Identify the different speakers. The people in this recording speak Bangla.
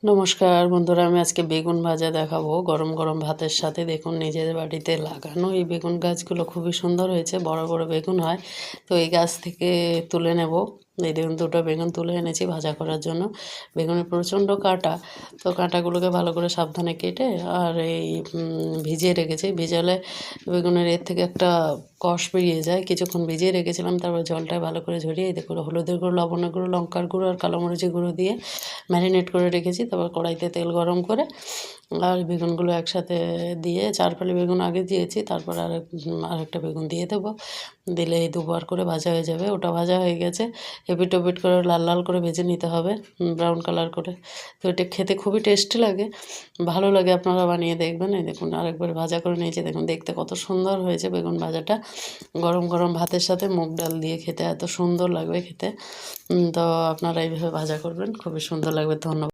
Speaker 1: নমস্কার বন্ধুরা, আমি আজকে বেগুন ভাজা দেখাবো গরম গরম ভাতের সাথে। দেখুন নিজের বাড়িতে লাগানো এই বেগুন গাছগুলো খুবই সুন্দর হয়েছে, বড় বড় বেগুন হয়। তো এই গাছ থেকে তুলে নেব। এই দেখুন দুটো বেগুন তুলে এনেছি ভাজা করার জন্য। বেগুনের প্রচণ্ড কাঁটা, তো কাঁটাগুলোকে ভালো করে সাবধানে কেটে আর এই ভিজিয়ে রেখেছি। ভিজালে বেগুনের এর থেকে একটা কষ বেরিয়ে যায়। কিছুক্ষণ ভিজিয়ে রেখেছিলাম, তারপর জলটা ভালো করে ঝরিয়ে দেখুন হলুদের গুঁড়ো, লবণের গুঁড়ো, লঙ্কার গুঁড়ো আর কালো মরিচের গুঁড়ো দিয়ে ম্যারিনেট করে রেখেছি। তারপর কড়াইতে তেল গরম করে আর বেগুনগুলো একসাথে দিয়ে, 4 ফালি বেগুন আগে দিয়েছি, তারপর আরেকটা বেগুন দিয়ে দেবো। দিলে এই দুবার করে ভাজা হয়ে যাবে। ওটা ভাজা হয়ে গেছে, এপিট ওপিট করে লাল লাল করে ভেজে নিতে হবে, ব্রাউন কালার করে। তো এটা খেতে খুবই টেস্টি লাগে, ভালো লাগে। আপনারা বানিয়ে দেখবেন। এই দেখুন আরেকবার ভাজা করে নিয়েছি। দেখুন দেখতে কত সুন্দর হয়েছে বেগুন ভাজাটা। গরম গরম ভাতের সাথে মুগ ডাল দিয়ে খেতে এত সুন্দর লাগবে খেতে। তো আপনারা এইভাবে ভাজা করবেন, খুবই সুন্দর লাগবে। ধন্যবাদ।